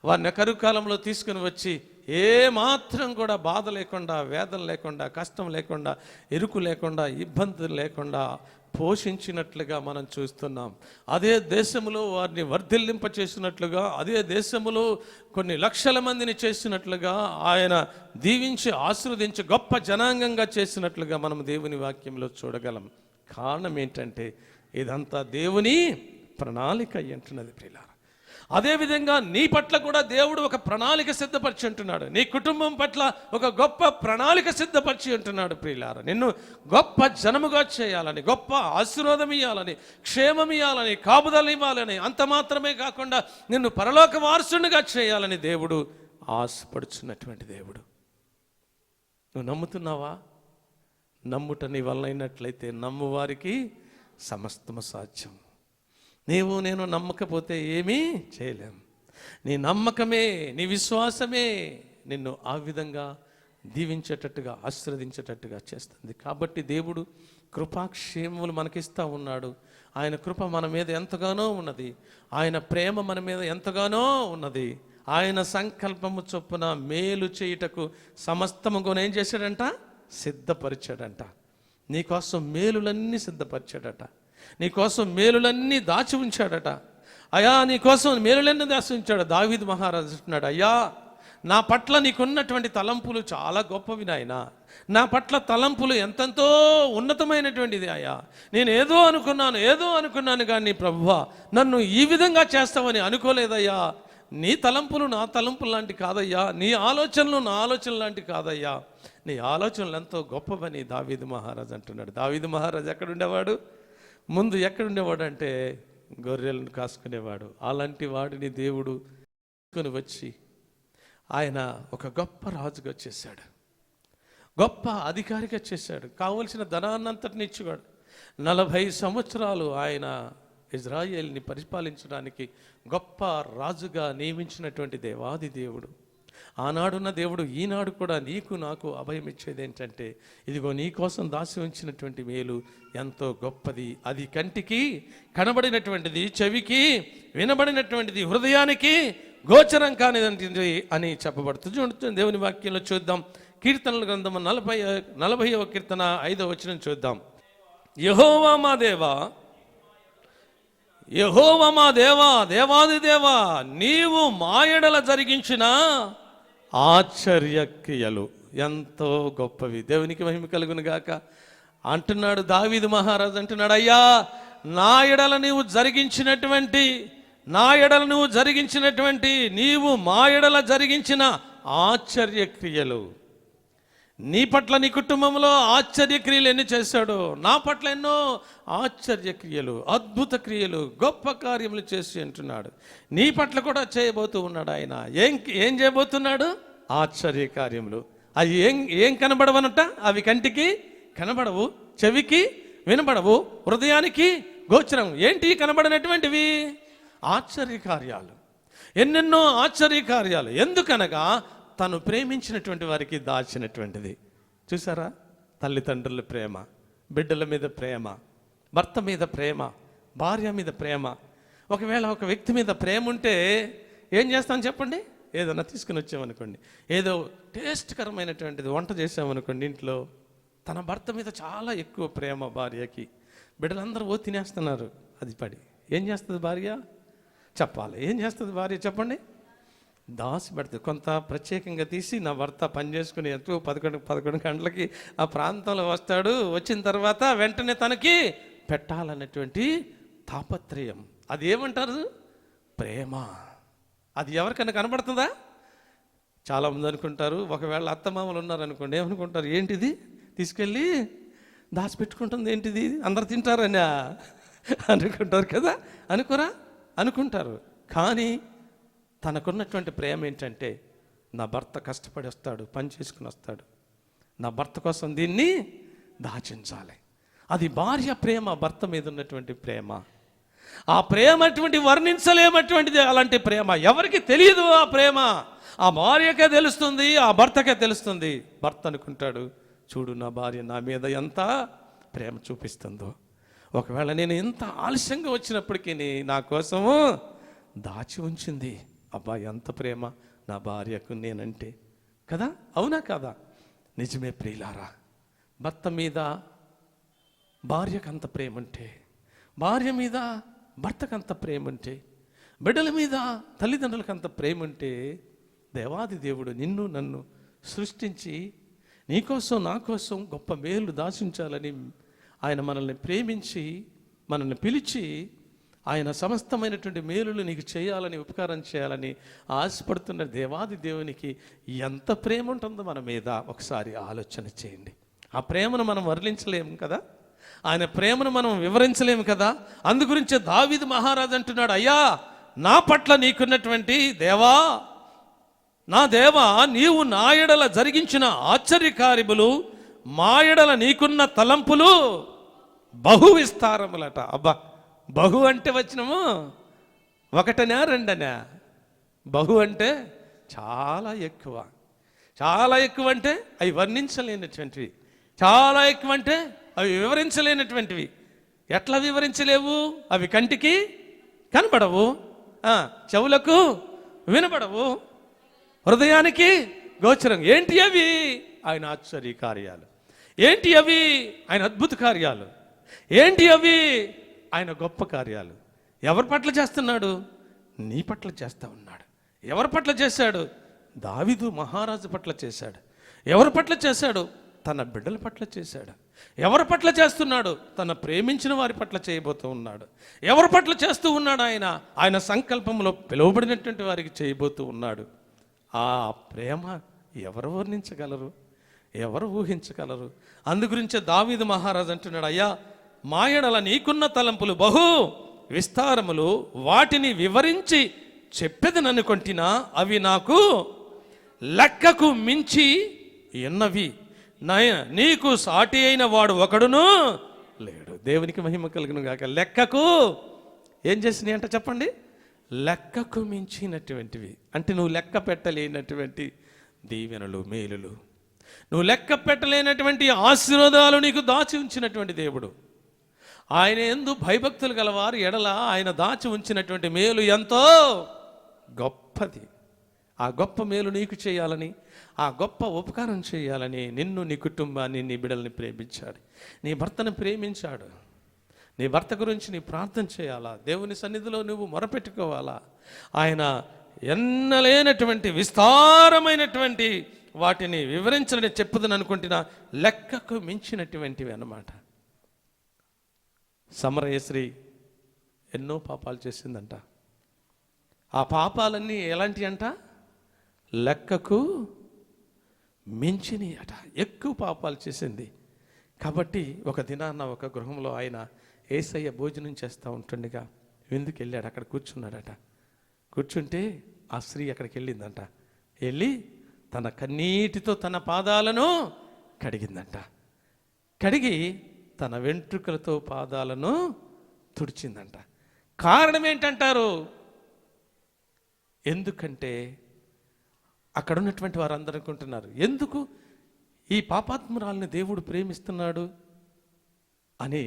వారిని కరువు కాలంలో తీసుకుని వచ్చి ఏ మాత్రం కూడా బాధ లేకుండా, వేదన లేకుండా, కష్టం లేకుండా, ఇరుకు లేకుండా, ఇబ్బందులు లేకుండా పోషించినట్లుగా మనం చూస్తున్నాం. అదే దేశంలో వారిని వర్ధిల్లింప చేసినట్లుగా, అదే దేశంలో కొన్ని లక్షల మందిని చేసినట్లుగా, ఆయన దీవించి ఆశీర్వదించి గొప్ప జనాంగంగా చేసినట్లుగా మనం దేవుని వాక్యంలో చూడగలం. కారణం ఏంటంటే ఇదంతా దేవుని ప్రణాళిక అంటున్నది. ప్రియులారా, అదేవిధంగా నీ పట్ల కూడా దేవుడు ఒక ప్రణాళిక సిద్ధపరిచి ఉంటున్నాడు. నీ కుటుంబం పట్ల ఒక గొప్ప ప్రణాళిక సిద్ధపరిచి ఉంటున్నాడు. ప్రియులారా, నిన్ను గొప్ప జనముగా చేయాలని, గొప్ప ఆశీర్వాదం ఇవ్వాలని, క్షేమం ఇవ్వాలని, కాపుదలు ఇవ్వాలని, అంత మాత్రమే కాకుండా నిన్ను పరలోక వారసునిగా చేయాలని దేవుడు ఆశపడుచున్నటువంటి దేవుడు. నువ్వు నమ్ముతున్నావా? నమ్ముట నీ వల్ల అయినట్లయితే నమ్మువారికి సమస్తము సాధ్యం. నీవు నేను నమ్మకపోతే ఏమీ చేయలేం. నీ నమ్మకమే, నీ విశ్వాసమే నిన్ను ఆ విధంగా దీవించేటట్టుగా, ఆశీర్వదించేటట్టుగా చేస్తుంది. కాబట్టి దేవుడు కృపాక్షేమములు మనకిస్తూ ఉన్నాడు. ఆయన కృప మన మీద ఎంతగానో ఉన్నది, ఆయన ప్రేమ మన మీద ఎంతగానో ఉన్నది. ఆయన సంకల్పము చొప్పున మేలు చేయుటకు సమస్తము కూడా ఏం చేశాడంట? సిద్ధపరిచాడంట. నీకోసం మేలులన్నీ సిద్ధపరిచాడట. నీకోసం మేలులన్నీ దాచి ఉంచాడట. అయ్యా, నీకోసం మేలులన్నీ దాచి ఉంచాడు. దావీదు మహారాజు అంటున్నాడు, అయ్యా, నా పట్ల నీకున్నటువంటి తలంపులు చాలా గొప్పవి నాయనా. నా పట్ల తలంపులు ఎంతెంతో ఉన్నతమైనటువంటిది అయ్యా. నేను ఏదో అనుకున్నాను కానీ ప్రభువా, నన్ను ఈ విధంగా చేస్తావని అనుకోలేదయ్యా. నీ తలంపులు నా తలంపులు లాంటి కాదయ్యా, నీ ఆలోచనలు నా ఆలోచనలు లాంటి కాదయ్యా. నీ ఆలోచనలు ఎంతో గొప్పవని దావీదు మహారాజు అంటున్నాడు. దావీదు మహారాజు ఎక్కడ ఉండేవాడు? ముందు ఎక్కడుండేవాడు అంటే గొర్రెలను కాసుకునేవాడు. అలాంటి వాడిని దేవుడు తీసుకొని వచ్చి ఆయన ఒక గొప్ప రాజుగా చేశాడు, గొప్ప అధికారిగా చేశాడు. కావలసిన ధనాన్నంతటిని ఇచ్చేవాడు. 40 సంవత్సరాలు ఆయన ఇజ్రాయేల్ని పరిపాలించడానికి గొప్ప రాజుగా నియమించినటువంటి దేవాది దేవుడు. ఆనాడున్న దేవుడు ఈనాడు కూడా నీకు నాకు అభయం ఇచ్చేది ఏంటంటే, ఇదిగో నీ కోసం దాచి ఉంచినటువంటి మేలు ఎంతో గొప్పది. అది కంటికి కనబడినటువంటిది, చెవికి వినబడినటువంటిది, హృదయానికి గోచరం కానిదంటిది అని చెప్పబడుతుంది. చూడండి దేవుని వాక్యంలో చూద్దాం. కీర్తనల గ్రంథం 40వ కీర్తన 5వ వచనం చూద్దాం. యెహోవా మా దేవా, యెహోవా మా దేవా, దేవాది దేవా, నీవు మా ఎడల జరిగించిన ఆశ్చర్యక్రియలు ఎంతో గొప్పవి. దేవునికి మహిమ కలుగును గాక. అంటున్నాడు దావీదు మహారాజు, అంటున్నాడు, అయ్యా నా ఎడల నీవు జరిగించినటువంటి నీవు మా ఎడల జరిగించిన ఆశ్చర్యక్రియలు, నీ పట్ల నీ కుటుంబంలో ఆశ్చర్యక్రియలు ఎన్ని చేశాడో, నా పట్ల ఎన్నో ఆశ్చర్యక్రియలు, అద్భుత క్రియలు, గొప్ప కార్యములు చేసి అంటున్నాడు. నీ పట్ల కూడా చేయబోతూ ఉన్నాడు ఆయన. ఏం చేయబోతున్నాడు? ఆశ్చర్య కార్యములు. అవి ఏం కనబడవనట? అవి కంటికి కనబడవు, చెవికి వినబడవు, హృదయానికి గోచరం. ఏంటి కనబడినటువంటివి? ఆశ్చర్య కార్యాలు, ఎన్నెన్నో ఆశ్చర్య కార్యాలు. ఎందుకనగా తను ప్రేమించినటువంటి వారికి దాచినటువంటిది. చూసారా? తల్లిదండ్రుల ప్రేమ, బిడ్డల మీద ప్రేమ, భర్త మీద ప్రేమ, భార్య మీద ప్రేమ. ఒకవేళ ఒక వ్యక్తి మీద ప్రేమ ఉంటే ఏం చేస్తాం చెప్పండి? ఏదైనా తీసుకుని వచ్చామనుకోండి, ఏదో టేస్ట్కరమైనటువంటిది వంట చేసామనుకోండి ఇంట్లో, తన భర్త మీద చాలా ఎక్కువ ప్రేమ భార్యకి, బిడ్డలందరూ తినేస్తున్నారు, అది పడి ఏం చేస్తుంది భార్య? చెప్పాలి. ఏం చేస్తుంది భార్య చెప్పండి? దాసి పెడుతుంది. కొంత ప్రత్యేకంగా తీసి, నా భర్త పని చేసుకుని ఎంతో 11 గంటలకి ఆ ప్రాంతంలో వస్తాడు, వచ్చిన తర్వాత వెంటనే తనకి పెట్టాలన్నటువంటి తాపత్రయం. అది ఏమంటారు? ప్రేమ. అది ఎవరికైనా కనబడుతుందా? చాలామంది అనుకుంటారు, ఒకవేళ అత్తమామలు ఉన్నారనుకోండి, ఏమనుకుంటారు? ఏంటిది తీసుకెళ్ళి దాచిపెట్టుకుంటుంది, ఏంటిది అందరు తింటారని అనుకుంటారు కదా. అనుకుంటారు. కానీ తనకున్నటువంటి ప్రేమ ఏంటంటే, నా భర్త కష్టపడి వస్తాడు, పని చేసుకుని వస్తాడు, నా భర్త కోసం దీన్ని దాచించాలి. అది భార్య ప్రేమ, భర్త మీద ఉన్నటువంటి ప్రేమ. ఆ ప్రేమ అటువంటి వర్ణించలేమటువంటిది. అలాంటి ప్రేమ ఎవరికి తెలియదు. ఆ ప్రేమ ఆ భార్యకే తెలుస్తుంది, ఆ భర్తకే తెలుస్తుంది. భర్త అనుకుంటాడు, చూడు నా భార్య నా మీద ఎంత ప్రేమ చూపిస్తుందో. ఒకవేళ నేను ఎంత ఆలస్యంగా వచ్చినప్పటికీ నా కోసము దాచి ఉంచింది. అబ్బా ఎంత ప్రేమ నా భార్యకు నేనంటే కదా. అవునా కదా? నిజమే ప్రియులారా. భర్త మీద భార్యకు అంత ప్రేమ ఉంటే, భార్య మీద భర్తకు అంత ప్రేమ ఉంటే, బిడ్డల మీద తల్లిదండ్రులకు అంత ప్రేమ ఉంటే, దేవాది దేవుడు నిన్ను నన్ను సృష్టించి నీకోసం నా కోసం గొప్ప మేలు దాచించాలని ఆయన మనల్ని ప్రేమించి మనల్ని పిలిచి ఆయన సమస్తమైనటువంటి మేలులు నీకు చేయాలని, ఉపకారం చేయాలని ఆశపడుతున్న దేవాది దేవునికి ఎంత ప్రేమ ఉంటుందో మన మీద ఒకసారి ఆలోచన చేయండి. ఆ ప్రేమను మనం వర్ణించలేము కదా, ఆయన ప్రేమను మనం వివరించలేము కదా. అందుగురించే దావీదు మహారాజు అంటున్నాడు, అయ్యా నా పట్ల నీకున్నటువంటి దేవా, నా దేవా, నీవు నా ఎడల జరిగించిన ఆశ్చర్యకార్యములు, మా ఎడల నీకున్న తలంపులు బహు విస్తారములట. అబ్బా, బహు అంటే వచ్చినము ఒకటనా రెండనా? బహు అంటే చాలా ఎక్కువ. చాలా ఎక్కువ అంటే అవి వర్ణించలేనటువంటివి, చాలా ఎక్కువ అంటే అవి వివరించలేనటువంటివి. ఎట్లా వివరించలేవు? అవి కంటికి కనబడవు, చెవులకు వినబడవు, హృదయానికి గోచరం. ఏంటి అవి? ఆయన ఆశ్చర్య కార్యాలు. ఏంటి అవి? ఆయన అద్భుత కార్యాలు. ఏంటి అవి? ఆయన గొప్ప కార్యాలు. ఎవరి పట్ల చేస్తున్నాడు? నీ పట్ల చేస్తూ ఉన్నాడు. ఎవరి పట్ల చేశాడు? దావీదు మహారాజు పట్ల చేశాడు. ఎవరి పట్ల చేశాడు? తన బిడ్డల పట్ల చేశాడు. ఎవరి పట్ల చేస్తున్నాడు? తన ప్రేమించిన వారి పట్ల చేయబోతూ ఉన్నాడు. ఎవరి పట్ల చేస్తూ ఉన్నాడు? ఆయన సంకల్పంలో పిలువబడినటువంటి వారికి చేయబోతూ ఉన్నాడు. ఆ ప్రేమ ఎవరు వర్ణించగలరు? ఎవరు ఊహించగలరు? అందుగురించే దావీదు మహారాజు అంటున్నాడు, అయ్యా మా ఎడల నీకున్న తలంపులు బహు విస్తారములు, వాటిని వివరించి చెప్పెదననుకొంటినా అవి నాకు లెక్కకు మించి ఉన్నవి. నీకు సాటి అయిన వాడు ఒకడును లేడు. దేవునికి మహిమ కలుగును గాక. లెక్కకు ఏం చేసినాయి అంట చెప్పండి? లెక్కకు మించినటువంటివి. అంటే నువ్వు లెక్క పెట్టలేనటువంటి దీవెనలు, మేలులు, నువ్వు లెక్క పెట్టలేనటువంటి ఆశీర్వాదాలు నీకు దాచి ఉంచినటువంటి దేవుడు. ఆయన యందు భయభక్తులు గలవారు ఎడల ఆయన దాచి ఉంచినటువంటి మేలు ఎంతో గొప్పది. ఆ గొప్ప మేలు నీకు చేయాలని, ఆ గొప్ప ఉపకారం చేయాలని నిన్ను, నీ కుటుంబాన్ని, నీ బిడ్డల్ని ప్రేమించాడు. నీ భర్తను ప్రేమించాడు. నీ భర్త గురించి నీ ప్రార్థన చేయాలా, దేవుని సన్నిధిలో నువ్వు మొరపెట్టుకోవాలా. ఆయన ఎన్నలేనటువంటి విస్తారమైనటువంటి వాటిని వివరించాలని చెప్పుదని అనుకుంటున్నా, లెక్కకు మించినటువంటివి అన్నమాట. సమరయశ్రీ ఎన్నో పాపాలు చేసిందంట. ఆ పాపాలన్నీ ఎలాంటి అంట? లెక్కకు మించినవి అట. ఎక్కువ పాపాలు చేసింది. కాబట్టి ఒక దినాన్న ఒక గృహంలో ఆయన యేసయ్య భోజనం చేస్తూ ఉంటుండగా విందుకు వెళ్ళాడు. అక్కడ కూర్చున్నాడట. కూర్చుంటే ఆ స్త్రీ అక్కడికి వెళ్ళిందంట. వెళ్ళి తన కన్నీటితో తన పాదాలను కడిగిందంట. కడిగి తన వెంట్రుకలతో పాదాలను తుడిచిందంట. కారణం ఏంటంటారు? ఎందుకంటే అక్కడ ఉన్నటువంటి వారు అందరూ అనుకుంటున్నారు, ఎందుకు ఈ పాపాత్మురాల్ని దేవుడు ప్రేమిస్తున్నాడు అని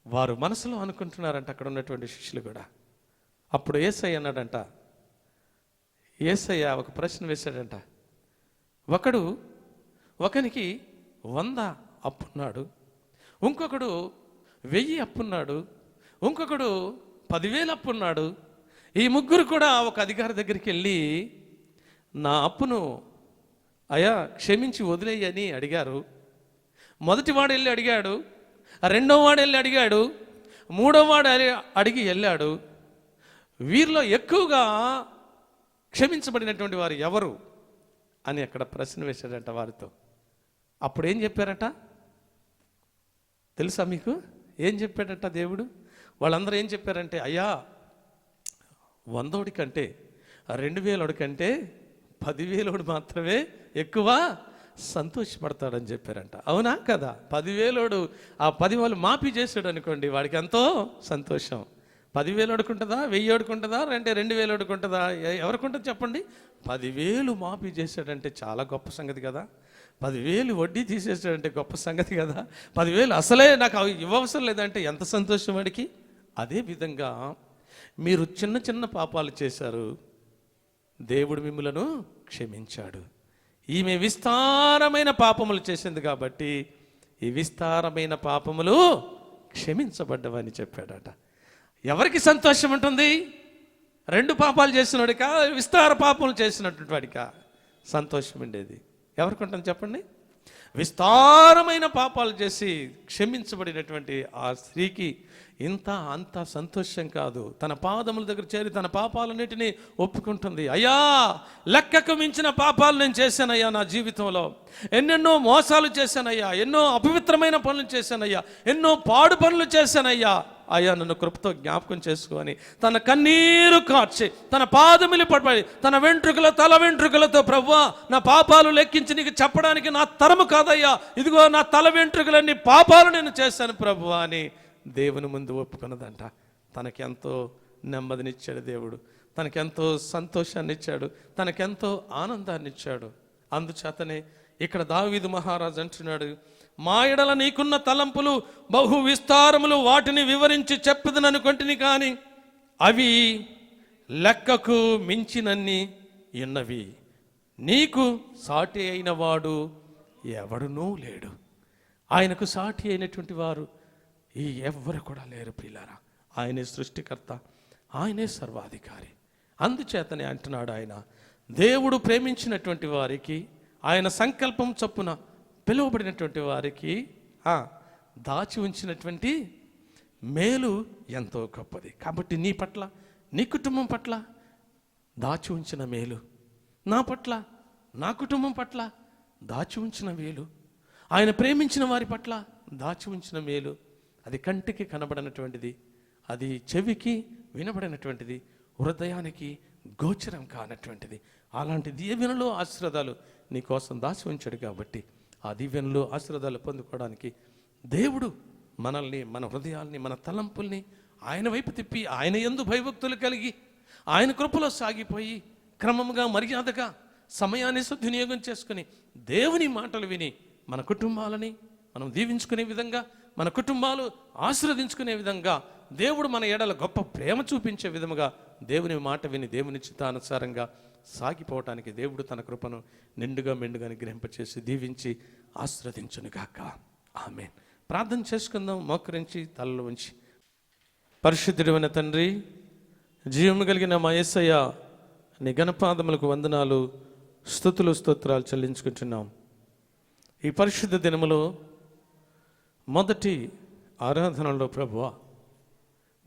వారు మనసులో అనుకుంటున్నారంట, అక్కడ ఉన్నటువంటి శిష్యులు కూడా. అప్పుడు యేసయ్య అన్నాడంట, యేసయ్య ఒక ప్రశ్న వేశాడంట. ఒకనికి 100 అప్పున్నాడు, ఇంకొకడు 1000 అప్పున్నాడు, ఇంకొకడు 10,000 అప్పున్నాడు. ఈ ముగ్గురు కూడా ఒక అధికారి దగ్గరికి వెళ్ళి నా అప్పును అయ్యా క్షమించి వదిలేయని అడిగారు. మొదటివాడు వెళ్ళి అడిగాడు, రెండవ వాడు వెళ్ళి అడిగాడు, మూడవ వాడు అడిగి వెళ్ళాడు. వీరిలో ఎక్కువగా క్షమించబడినటువంటి వారు ఎవరు అని అక్కడ ప్రశ్న వేశాడంట వారితో. అప్పుడు ఏం చెప్పారట తెలుసా మీకు? ఏం చెప్పాడట దేవుడు? వాళ్ళందరూ ఏం చెప్పారంటే, అయ్యా 100 కంటే 2,000 కంటే 10,000 మాత్రమే ఎక్కువ సంతోషపడతాడని చెప్పారంట. అవునా కదా? 10,000 ఆ 10 వాళ్ళు మాఫీ చేసాడు అనుకోండి, వాడికి ఎంతో సంతోషం. 10,000 ఉంటుందా, 1,000 ఉంటుందా, 2,000 ఉంటుందా? ఎవరికి ఉంటుంది చెప్పండి? 10,000 మాఫీ చేశాడంటే చాలా గొప్ప సంగతి కదా. 10,000 వడ్డీ తీసేసాడంటే గొప్ప సంగతి కదా. 10,000 అసలే నాకు ఇవ్వవసరం లేదంటే ఎంత సంతోషం వాడికి. అదేవిధంగా మీరు చిన్న చిన్న పాపాలు చేశారు, దేవుడు మిమ్ములను క్షమించాడు. ఈమె విస్తారమైన పాపములు చేసింది కాబట్టి ఈ విస్తారమైన పాపములు క్షమించబడ్డవని చెప్పాడట. ఎవరికి సంతోషం ఉంటుంది? 2 పాపాలు చేసినవాడికా, విస్తార పాపములు చేసినటువంటి వాడికా సంతోషం ఉండేది? ఎవరికి ఉంటుంది చెప్పండి? విస్తారమైన పాపాలు చేసి క్షమించబడినటువంటి ఆ స్త్రీకి ఇంత అంత సంతోషం కాదు. తన పాదముల దగ్గర చేరి తన పాపాలన్నిటినీ ఒప్పుకుంటుంది. అయ్యా, లెక్కకు మించిన పాపాలు నేను చేశానయ్యా, నా జీవితంలో ఎన్నెన్నో మోసాలు చేశానయ్యా, ఎన్నో అపవిత్రమైన పనులు చేశానయ్యా, ఎన్నో పాడు పనులు చేశానయ్యా. అయ్యా నన్ను కృపతో జ్ఞాపకం చేసుకొని తన కన్నీరు కార్చి తన పాదములు పడి తన తల వెంట్రుకలతో, ప్రభువా నా పాపాలు లెక్కించి నీకు చెప్పడానికి నా తరము కాదయ్యా, ఇదిగో నా తల వెంట్రుకలన్నీ పాపాలు నేను చేశాను ప్రభువా అని దేవుని ముందు ఒప్పుకున్నదంట. తనకెంతో నెమ్మదినిచ్చాడు దేవుడు, తనకెంతో సంతోషాన్ని ఇచ్చాడు, తనకెంతో ఆనందాన్ని ఇచ్చాడు. అందుచేతనే ఇక్కడ దావీదు మహారాజు అంటున్నాడు, మా ఎడల నీకున్న తలంపులు బహు విస్తారములు, వాటిని వివరించి చెప్పుదననుకొంటిని కానీ అవి లెక్కకు మించినన్ని ఉన్నవి. నీకు సాటి అయిన వాడు ఎవడునూ లేడు. ఆయనకు సాటి అయినటువంటి వారు ఈ ఎవ్వరు కూడా లేరు ప్రియులారా. ఆయనే సృష్టికర్త, ఆయనే సర్వాధికారి. అందుచేతనే అంటున్నాడు ఆయన, దేవుడు ప్రేమించినటువంటి వారికి, ఆయన సంకల్పం చొప్పున పిలువబడినటువంటి వారికి దాచి ఉంచినటువంటి మేలు ఎంతో గొప్పది. కాబట్టి నీ పట్ల, నీ కుటుంబం పట్ల దాచి ఉంచిన మేలు, నా పట్ల, నా కుటుంబం పట్ల దాచి ఉంచిన మేలు, ఆయన ప్రేమించిన వారి పట్ల దాచి ఉంచిన మేలు, అది కంటికి కనబడినటువంటిది, అది చెవికి వినబడినటువంటిది, హృదయానికి గోచరం కానటువంటిది. అలాంటి దీవెనలు ఆశీర్వాదాలు నీ కోసం దాచి ఉంచాడు. కాబట్టి ఆ దీవెనలు ఆశీర్వాదాలు పొందుకోవడానికి దేవుడు మనల్ని, మన హృదయాల్ని, మన తలంపుల్ని ఆయన వైపు తిప్పి, ఆయన యందు భయభక్తులు కలిగి, ఆయన కృపలో సాగిపోయి, క్రమముగా మర్యాదగా సమయాన్ని సద్వినియోగం చేసుకుని దేవుని మాటలు విని మన కుటుంబాలని మనం దీవించుకునే విధంగా, మన కుటుంబాలు ఆశీర్వదించుకునే విధంగా, దేవుడు మన ఎడల గొప్ప ప్రేమ చూపించే విధముగా దేవుని మాట విని దేవుని చిత్తానుసారంగా సాగిపోవటానికి దేవుడు తన కృపను నిండుగా మెండుగా అనుగ్రహింపచేసి దీవించి ఆశీర్వదించునుగాక. ఆమేన్. ప్రార్థన చేసుకుందాం. మోకరించి తలలు ఉంచి. పరిశుద్ధుడైన తండ్రి, జీవము కలిగిన మా యేసయ్య, నీ ఘనపాదములకు వందనాలు, స్తుతులు, స్తోత్రాలు చెల్లించుకుంటున్నాం. ఈ పరిశుద్ధ దినములో మొదటి ఆరాధనలో ప్రభువా,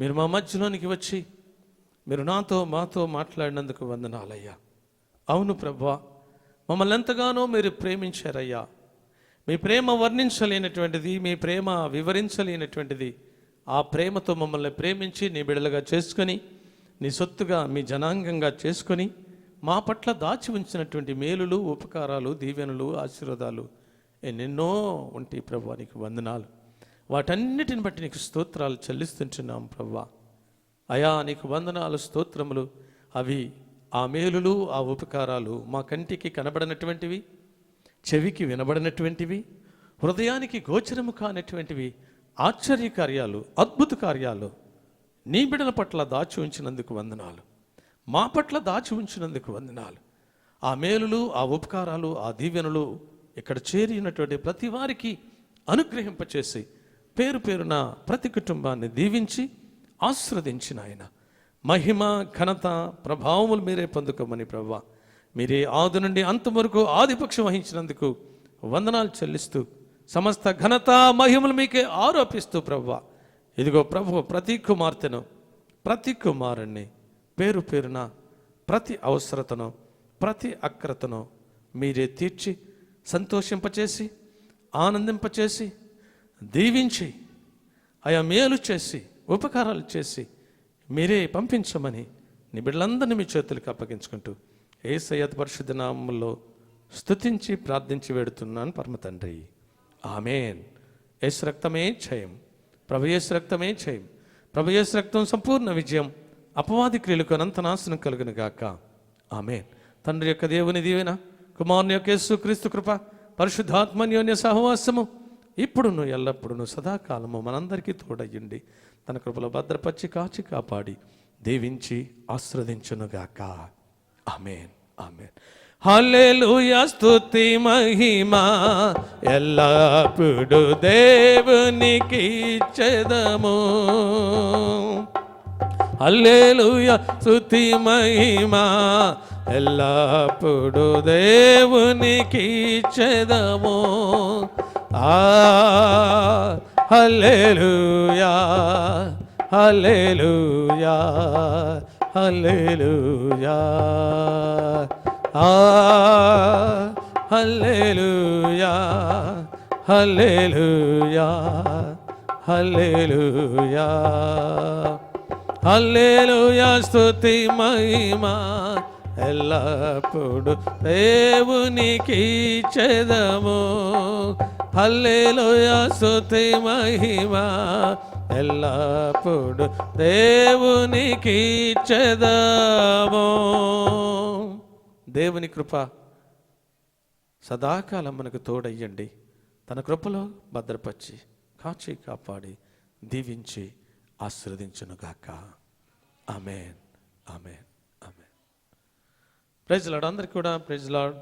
మీరు మా మధ్యలోనికి వచ్చి మీరు మాతో మాట్లాడినందుకు వందనాలయ్యా. అవును ప్రభువా, మమ్మల్ని ఎంతగానో మీరు ప్రేమించారయ్యా. మీ ప్రేమ వర్ణించలేనటువంటిది, మీ ప్రేమ వివరించలేనటువంటిది. ఆ ప్రేమతో మమ్మల్ని ప్రేమించి నీ బిడ్డలుగా చేసుకొని, నీ సొత్తుగా, మీ జనాంగంగా చేసుకొని, మా పట్ల దాచి ఉంచినటువంటి మేలులు, ఉపకారాలు, దీవెనలు, ఆశీర్వాదాలు ఎన్నెన్నో ఉంటాయి ప్రభువా. నీకు వందనాలు. వాటన్నిటిని బట్టి నీకు స్తోత్రాలు చెల్లిస్తుంటున్నాం ప్రభువా. అయా, నీకు వందనాలు, స్తోత్రములు. అవి, ఆ మేలులు, ఆ ఉపకారాలు మా కంటికి కనబడినటువంటివి, చెవికి వినబడినటువంటివి, హృదయానికి గోచరము కానటువంటివి ఆశ్చర్య కార్యాలు, అద్భుత కార్యాలు నీ బిడ్డల పట్ల దాచి ఉంచినందుకు వందనాలు. మా పట్ల దాచి ఉంచినందుకు వందనాలు. ఆ మేలులు, ఆ ఉపకారాలు, ఆ దీవెనలు ఇక్కడ చేరినటువంటి ప్రతి వారికి అనుగ్రహింపచేసి పేరు పేరున ప్రతి కుటుంబాన్ని దీవించి ఆశీర్వదించిన ఆయన మహిమ, ఘనత, ప్రభావములు మీరే పొందుకోమని ప్రభువా, మీరే ఆది నుండి అంతం వరకు ఆధిపక్షం వహించినందుకు వందనాలు చెల్లిస్తూ, సమస్త ఘనత మహిమలు మీకే ఆరోపిస్తూ ప్రభువా, ఇదిగో ప్రభు ప్రతి కుమార్తెను, ప్రతి కుమారుణ్ణి పేరు పేరున ప్రతి అవసరతను, ప్రతి అక్రతను మీరే తీర్చి సంతోషింపచేసి, ఆనందింపచేసి, దీవించి, ఆయా మేలు చేసి, ఉపకారాలు చేసి మీరే పంపించమని నీ బిడ్డలందరినీ మీ చేతులకు అప్పగించుకుంటూ యేసయ్య పరిశుద్ధ నామములో స్తుతించి ప్రార్థించి వేడుతున్నాను పరమ తండ్రి. ఆమేన్. యేసు రక్తమే జయం. ప్రభు యేసు రక్తమే జయం. ప్రభు యేసు రక్తం సంపూర్ణ విజయం. అపవాది క్రియలకు అనంత నాశనం కలుగును గాక. ఆమేన్. తండ్రి యొక్క దేవుని దీవెన, కుమారుని యొక్క యేసు క్రీస్తు కృప, పరిశుద్ధాత్మ అన్యోన్య సహవాసము ఇప్పుడును ఎల్లప్పుడును సదాకాలము మనందరికీ తోడయ్యండి. తన కృపలో భద్రపరిచి కాచి కాపాడి దీవించి ఆశీర్వదించునుగాక. ఆమేన్. ఆమేన్. హల్లెలూయా. స్తుతి మహిమా ఎల్లప్పుడు దేవునికి ఇచ్చెదము. హల్లెలూయా. స్తుతి మహిమా ఎల్లప్పుడు దేవునికి ఇచ్చెదము. హల్లెలూయా, హల్లెలూయా, హల్లెలూయా, హల్లెలూయా, హల్లెలూయా, హల్లెలూయా, హల్లెలూయా. స్తుతి మహిమా ఎల్లప్పుడు దేవునికి ఇచ్చెదము. హల్లెలూయా. స్తుతి మహిమా ఎల్లప్పుడు దేవునికి ఇచ్చెదము. దేవుని కృప సదాకాలం మనకు తోడయ్యండి. తన కృపలో భద్రపరిచి కాచి కాపాడి దీవించి ఆశీర్వదించునుగాక. Amen. Amen. Amen. Praise Lord. అందరికీ కూడా ప్రైజ్ లార్డ్.